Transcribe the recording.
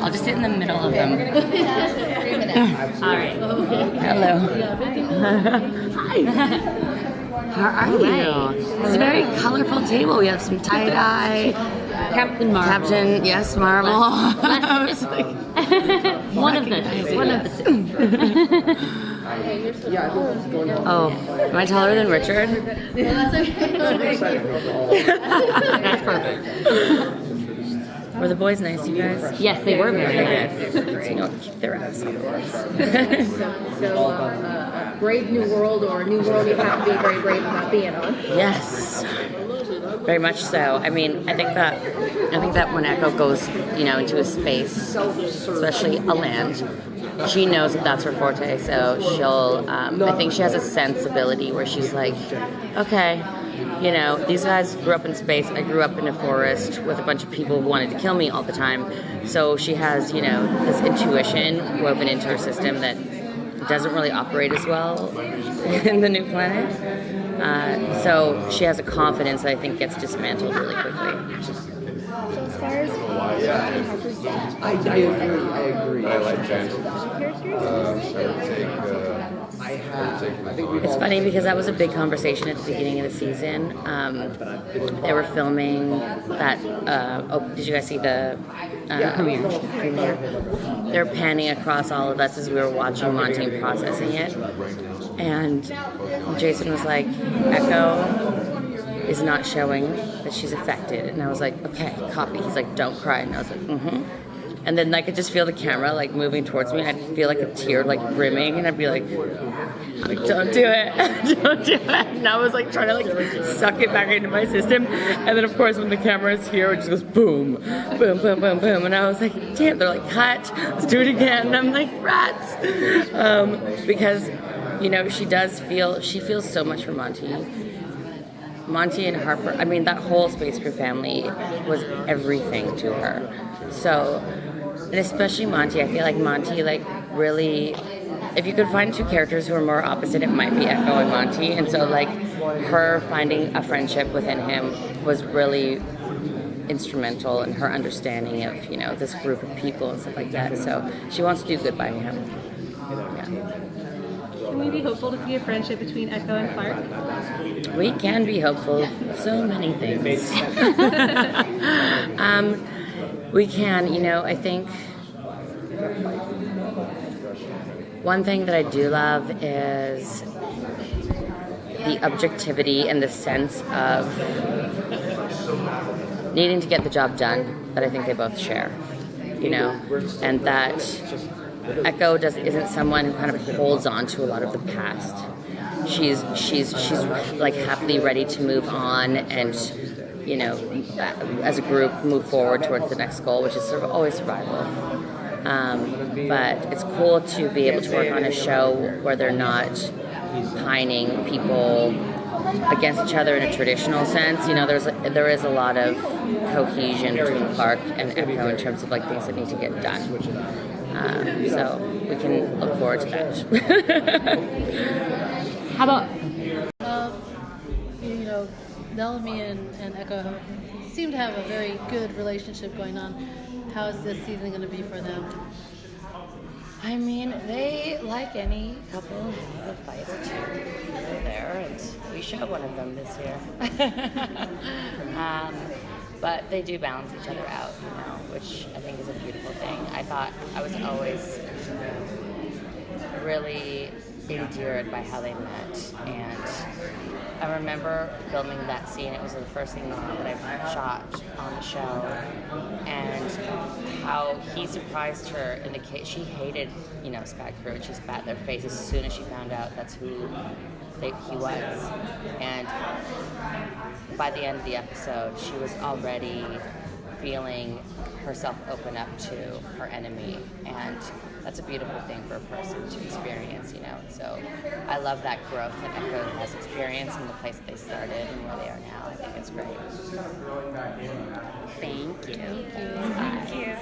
I'll just sit in the middle of them. All right. Hello. Hi. How are you? It's a very colorful table. We have some tie-dye. Captain Marvel. Captain, yes, Marvel. One of the two. Oh, am I taller than Richard? That's perfect. Were the boys nice, you guys? Yes, they were very good. So, you know, keep their ass indoors. So, Brave New World or New World you have to be very brave about being on. Yes, very much so. I mean, I think that when Echo goes, you know, into a space, especially a land, she knows that that's her forte. So she'll. I think she has a sensibility where she's like, okay, you know, these guys grew up in space. I grew up in a forest with a bunch of people who wanted to kill me all the time. So she has, you know, this intuition woven into her system that doesn't really operate as well in the new planet. So she has a confidence that I think gets dismantled really quickly. So as far as Harper's death, I agree. I like that. It's funny because that was a big conversation at the beginning of the season. They were filming that. Did you guys see the premiere? They're panning across all of us as we were watching Monty and processing it. And Jason was like, Echo is not showing that she's affected. And I was like, okay, copy. He's like, don't cry. And I was like, mm-hmm. And then I could just feel the camera like moving towards me. I'd feel like a tear like brimming, and I'd be like don't do it, don't do it. And I was like trying to like suck it back into my system. And then of course when the camera is here, it just goes boom, boom, boom, boom, boom. And I was like, damn. They're like, cut. Let's do it again. And I'm like, rats, because you know she feels so much for Monty. Monty and Harper. I mean, that whole Space Crew family was everything to her. So. And especially Monty, I feel like Monty, like, really, if you could find two characters who are more opposite, it might be Echo and Monty. And so, like, her finding a friendship within him was really instrumental in her understanding of, you know, this group of people and stuff like that. So she wants to do good by him. Yeah. Can we be hopeful to see a friendship between Echo and Clark? We can be hopeful of so many things. We can, you know, I think one thing that I do love is the objectivity and the sense of needing to get the job done that I think they both share, you know, and that Echo isn't someone who kind of holds on to a lot of the past. She's like happily ready to move on and, you know, as a group, move forward towards the next goal, which is sort of always survival. But it's cool to be able to work on a show where they're not pining people against each other in a traditional sense. You know, there is a lot of cohesion between Clark and Echo in terms of like things that need to get done. So we can look forward to that. How about you know, Bellamy and Echo seem to have a very good relationship going on. How is this season going to be for them? I mean, they, like any couple, have a fight or two there, and we show one of them this year. But they do balance each other out, you know, which I think is a beautiful thing. I thought I was always really endeared by how they met, and I remember filming that scene. It was the first thing that I shot on the show, and how he surprised her in the case. She hated, you know, Sky Crew, and she spat in their face as soon as she found out that's who he was. And by the end of the episode, she was already feeling herself open up to her enemy, and that's a beautiful thing for a person to experience, you know. So I love that growth that Echo has experienced in the place that they started and where they are now. I think it's great. Thank you. Thank you.